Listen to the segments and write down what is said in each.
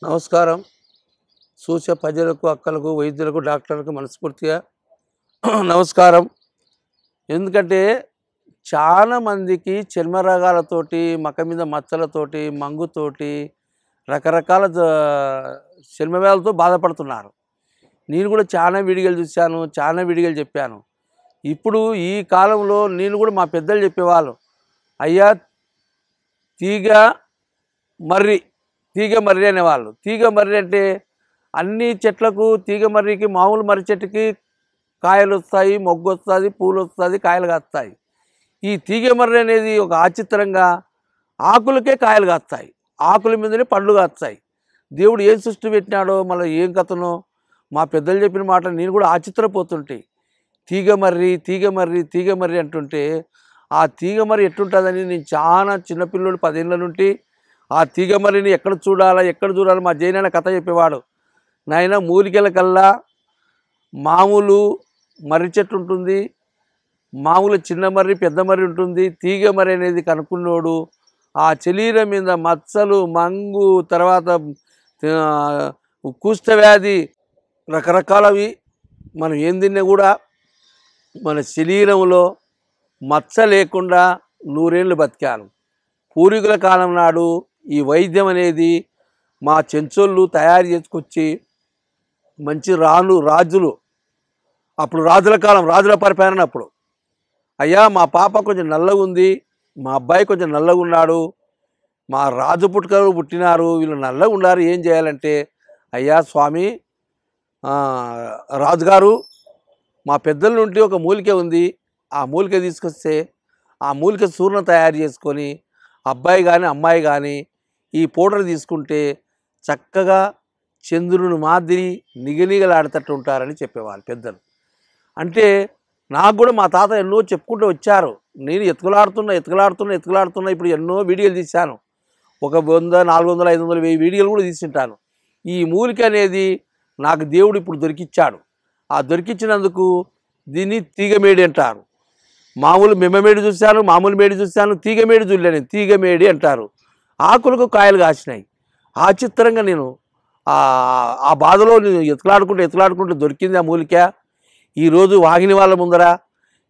నమస్కారం. చూసే ప్రజలకు, అక్కలకు, వైద్యులకు, డాక్టర్లకు మనస్ఫూర్తిగా నమస్కారం. ఎందుకంటే చాలా మందికి చర్మ రోగాలతోటి, మక మీద మచ్చలతోటి, మంగుతోటి రకరకాల చర్మ వ్యాధులతో బాధపడుతున్నారు. నేను కూడా చాలా వీడియోలు చూశాను, చాలా వీడియోలు చెప్పాను. ఇప్పుడు ఈ కాలంలో నేను కూడా మా పెద్దలు చెప్పేవాళ్ళు, అయ్యా తీగ మర్రి అనేవాళ్ళు. తీగ మర్రి అంటే అన్ని చెట్లకు తీగ మర్రికి, మామూలు మర్రి చెట్టుకి కాయలు వస్తాయి, మొగ్గు వస్తుంది, పూలు వస్తుంది, కాయలు కాస్తాయి. ఈ తీగ మర్రి అనేది ఒక ఆచిత్రంగా ఆకులకే కాయలు కాస్తాయి, ఆకుల మీదనే పండ్లు కాస్తాయి. దేవుడు ఏం సృష్టి పెట్టినాడో మళ్ళీ ఏం కథనో మా పెద్దలు చెప్పిన మాట నేను కూడా ఆచిత్రపోతుంటే, తీగ మర్రి అంటుంటే ఆ తీగ మర్రి ఎట్టుంటుందని నేను చాలా చిన్నపిల్లలు 10 ఏళ్ళ నుండి ఆ తీగ మర్రిని ఎక్కడ చూడాలా మా జైనాన్న కథ చెప్పేవాడు. నాయన మూలికల కల్లా మామూలు మర్రి చెట్టు ఉంటుంది, మామూలు చిన్న మర్రి, పెద్ద మర్రి ఉంటుంది. తీగ మర్రి అనేది కనుక్కున్నాడు. ఆ శరీరం మీద మచ్చలు, మంగు, తర్వాత కుష్ఠ వ్యాధి రకరకాలవి మనం ఏం తిన్నా కూడా మన శరీరంలో మచ్చ లేకుండా 100 ఏళ్ళు బతికాను. పూర్వీకుల కాలం నాడు ఈ వైద్యం అనేది మా చెంచోళ్ళు తయారు చేసుకొచ్చి మంచి రాజులు, అప్పుడు రాజుల కాలం, రాజుల పరిపాలన అప్పుడు, అయ్యా మా పాప కొంచెం నల్లగా ఉంది, మా అబ్బాయి కొంచెం నల్లగా ఉన్నాడు, మా రాజు పుట్టుకలు పుట్టినారు, వీళ్ళు నల్లగా ఉన్నారు, ఏం చేయాలంటే, అయ్యా స్వామి రాజుగారు మా పెద్దల నుండి ఒక మూలిక ఉంది, ఆ మూలిక తీసుకొస్తే ఆ మూలిక చూర్ణం తయారు చేసుకొని అబ్బాయి కానీ అమ్మాయి కానీ ఈ పౌడర్ తీసుకుంటే చక్కగా చంద్రుని మాదిరి నిగనిగలాడేటట్టు ఉంటారని చెప్పేవాళ్ళు పెద్దలు. అంటే నాకు కూడా మా తాత ఎన్నో చెప్పుకుంటూ వచ్చారు. నేను ఎత్తుకలాడుతున్నా ఇప్పుడు ఎన్నో వీడియోలు తీశాను. ఒక 100, 400, 500, 1000 వీడియోలు కూడా తీసింటాను. ఈ మూలిక అనేది నాకు దేవుడు ఇప్పుడు దొరికిచ్చాడు. ఆ దొరికిచ్చినందుకు దీన్ని తీగమేడి అంటారు. మామూలు మెమ్మమేడి చూశాను, మామూలు మేడి చూశాను, తీగమేడి చూడలేను, తీగమేడి అంటారు. ఆకులకు కాయలు కాసినాయి. ఆచిత్రంగా నేను ఆ బాధలో నేను ఎత్తులాడుకుంటూ దొరికింది ఆ మూలిక. ఈరోజు వాగిని వాళ్ళ ముందర,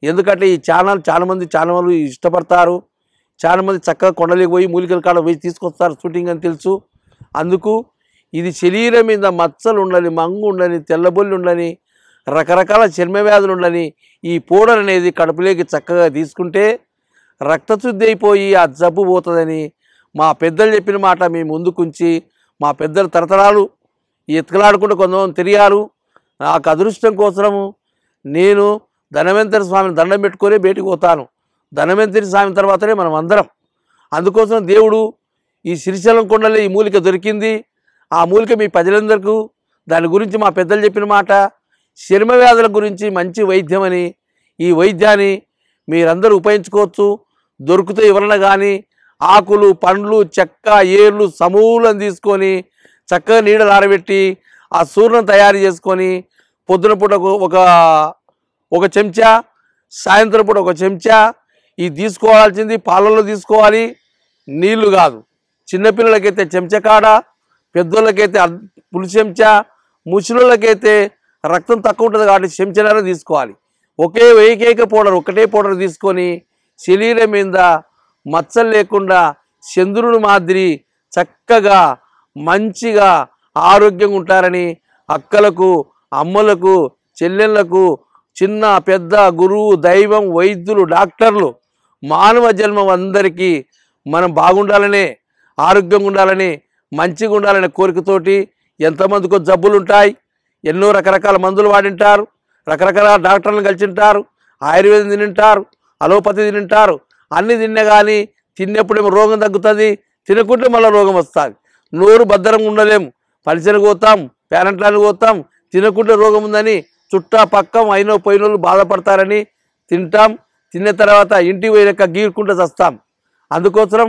ఎందుకంటే ఈ చాలామంది ఇష్టపడతారు. చాలామంది చక్కగా కొండలేకి పోయి మూలికల కాడ పోయి తీసుకొస్తారు షూటింగ్ అని తెలుసు. అందుకు ఇది శరీరం మీద మచ్చలు ఉండని, మంగు ఉండని, తెల్లబొల్లి ఉండని, రకరకాల చర్మ వ్యాధులు ఉండని ఈ పౌడర్ అనేది కడుపులోకి చక్కగా తీసుకుంటే రక్తశుద్ధి అయిపోయి ఆ జబ్బు పోతుందని మా పెద్దలు చెప్పిన మాట మేము ముందుకుంచి, మా పెద్దలు తరతరాలు ఎత్తుకలాడుకుంటూ కొంతమంది తిరిగారు. నాకు అదృష్టం కోసము నేను ధనవంతరి స్వామిని దండం పెట్టుకొని బయటికి పోతాను. ధనవంతరి స్వామి తర్వాతనే మనం అందరం. అందుకోసం దేవుడు ఈ శ్రీశైలం కొండలో ఈ మూలిక దొరికింది. ఆ మూలిక మీ ప్రజలందరికీ దాని గురించి మా పెద్దలు చెప్పిన మాట, చర్మ వ్యాధుల గురించి మంచి వైద్యం అని, ఈ వైద్యాన్ని మీరందరూ ఉపయోగించుకోవచ్చు. దొరికితే ఎవరన్నా కానీ ఆకులు, పండ్లు, చెక్క, ఏర్లు సమూలం తీసుకొని చక్కగా నీడలు ఆరబెట్టి ఆ చూర్ణం తయారు చేసుకొని పొద్దున పూట ఒక చెంచా, సాయంత్రం పూట ఒక చెంచా ఇది తీసుకోవాల్సింది. పాలల్లో తీసుకోవాలి, నీళ్లు కాదు. చిన్నపిల్లలకైతే చెంచకాడ, పెద్దోళ్ళకైతే పులుసు చెంచా, ముసలోళ్ళకైతే రక్తం తక్కువ ఉంటుంది కాబట్టి చెంచనర తీసుకోవాలి. ఒకటే పౌడర్ తీసుకొని శరీరం మీద మచ్చలు లేకుండా చంద్రుని మాదిరి చక్కగా మంచిగా ఆరోగ్యంగా ఉంటారని అక్కలకు, అమ్మలకు, చెల్లెళ్లకు, చిన్న పెద్ద, గురువు, దైవం, వైద్యులు, డాక్టర్లు, మానవ జన్మం అందరికీ మనం బాగుండాలని, ఆరోగ్యంగా ఉండాలని, మంచిగా ఉండాలనే కోరికతోటి ఎంతమందికో జబ్బులు ఉంటాయి, ఎన్నో రకరకాల మందులు వాడింటారు, రకరకాల డాక్టర్లను కలిసింటారు, ఆయుర్వేదం తింటారు, అలోపతి తింటారు. అన్నీ తిన్నా కానీ తిన్నప్పుడేమో రోగం తగ్గుతుంది, తినకుంటే మళ్ళీ రోగం వస్తుంది. నోరు భద్రంగా ఉండలేము, పరిచయకు పోతాం, పేరెంట్లానికి పోతాం, తినకుంటే రోగం ఉందని చుట్టా పక్కం అయినో పోయినోళ్ళు బాధపడతారని తింటాం. తిన్న తర్వాత ఇంటికి పోయినాక గీరుకుంటూ చస్తాం. అందుకోసం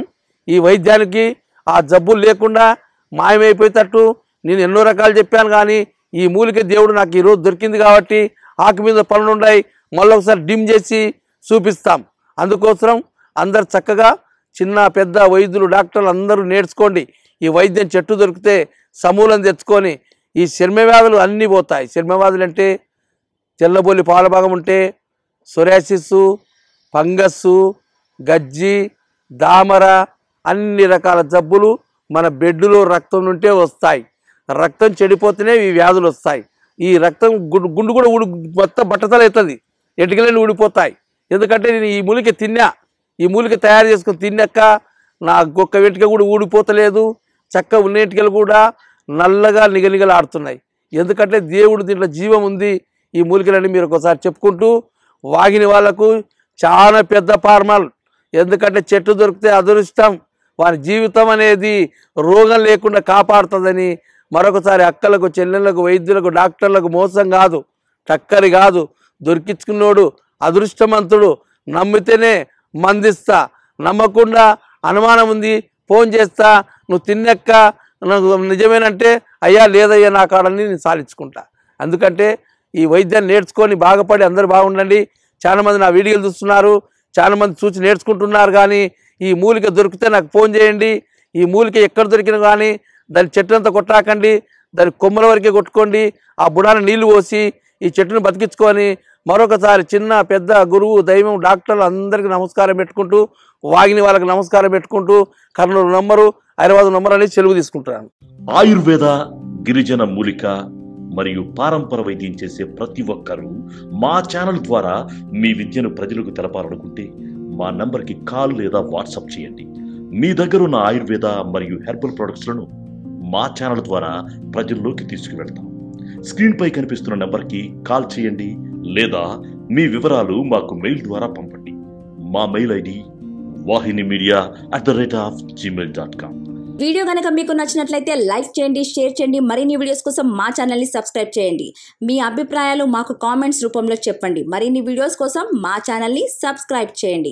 ఈ వైద్యానికి ఆ జబ్బులు లేకుండా మాయమైపోయేటట్టు నేను ఎన్నో రకాలు చెప్పాను. కానీ ఈ మూలిక దేవుడు నాకు ఈరోజు దొరికింది కాబట్టి ఆకు మీద పనులు ఉన్నాయి, మళ్ళీ ఒకసారి డిమ్ చేసి చూపిస్తాం. అందుకోసం అందరు చక్కగా చిన్న పెద్ద వైద్యులు, డాక్టర్లు అందరూ నేర్చుకోండి. ఈ వైద్యం చెట్టు దొరికితే సమూలం తెచ్చుకొని ఈ చర్మ వ్యాధులు అన్నీ పోతాయి. చర్మ వ్యాధులు అంటే తెల్లబొల్లి పాల భాగం ఉంటే, సొరాసిస్, ఫంగస్సు, గజ్జి, దామర, అన్ని రకాల జబ్బులు మన బెడ్డులో రక్తం నుంటే వస్తాయి. రక్తం చెడిపోతేనే ఈ వ్యాధులు వస్తాయి. ఈ రక్తం గుండు కూడా మొత్తం బట్టతలు అవుతుంది, ఎంటికలన్నీ ఊడిపోతాయి. ఎందుకంటే నేను ఈ మూలిక తిన్నా, ఈ మూలిక తయారు చేసుకొని తిన్నాక నా ఒక్క వెంటిక కూడా ఊడిపోతలేదు, చక్క ఉన్న ఎంటికలు కూడా నల్లగా నిగనిగలాడుతున్నాయి. ఎందుకంటే దేవుడు దీంట్లో జీవం ఉంది. ఈ మూలికలన్నీ మీరు ఒకసారి చెప్పుకుంటూ వాగిన వాళ్ళకు చాలా పెద్ద ఫార్మల్. ఎందుకంటే చెట్టు దొరికితే అదృష్టం, వారి జీవితం అనేది రోగం లేకుండా కాపాడుతుందని మరొకసారి అక్కలకు, చెల్లెళ్ళకు, వైద్యులకు, డాక్టర్లకు మోసం కాదు, టక్కరి కాదు, దొరికించుకున్నోడు అదృష్టవంతుడు. నమ్మితేనే మందిస్తా, నమ్మకుండా అనుమానం ఉంది ఫోన్ చేస్తా, నువ్వు తిన్నక్క నాకు నిజమేనంటే అయ్యా లేదయ్యా నా కాడని నేను సాధించుకుంటా. ఎందుకంటే ఈ వైద్యాన్ని నేర్చుకొని బాగుపడి అందరూ బాగుండండి. చాలామంది నా వీడియోలు చూస్తున్నారు, చాలామంది చూసి నేర్చుకుంటున్నారు. కానీ ఈ మూలిక దొరికితే నాకు ఫోన్ చేయండి. ఈ మూలిక ఎక్కడ దొరికినా కానీ దాని చెట్టునంతా కొట్టాకండి, దాని కొమ్మల వరకే కొట్టుకోండి. ఆ బుడాన నీళ్లు పోసి ఈ చెట్టును బతికించుకొని మరొకసారి చిన్న పెద్ద గురువు, దైవం, డాక్టర్లు అందరికీ నమస్కారం పెట్టుకుంటూ, వాగిని వాళ్ళకి నమస్కారం పెట్టుకుంటూ కర్నూలు నంబరు, హైదరాబాద్ నంబర్ అనేది సెలవు తీసుకుంటున్నాను. ఆయుర్వేద, గిరిజన మూలిక మరియు పారంపర వైద్యం చేసే ప్రతి ఒక్కరూ మా ఛానల్ ద్వారా మీ విద్యను ప్రజలకు తెలపాలనుకుంటే మా నంబర్కి కాల్ లేదా వాట్సాప్ చేయండి. మీ దగ్గర ఉన్న ఆయుర్వేద మరియు హెర్బల్ ప్రొడక్ట్స్లను మా ఛానల్ ద్వారా ప్రజల్లోకి తీసుకువెళ్తాం. స్క్రీన్పై కనిపిస్తున్న నెంబర్కి కాల్ చేయండి లేదా మీ వివరాలు మాకు మెయిల్ ద్వారా పంపండి. మా మెయిల్ ఐడి wahinimedia@gmail.com. వీడియో కనుక మీకు నచ్చినట్లయితే లైక్ చేయండి, షేర్ చేయండి. మరిన్ని వీడియోస్ కోసం మా ఛానల్ని సబ్స్క్రైబ్ చేయండి. మీ అభిప్రాయాలు మాకు కామెంట్స్ రూపంలో చెప్పండి. మరిన్ని వీడియోస్ కోసం మా ఛానల్ని సబ్స్క్రైబ్ చేయండి.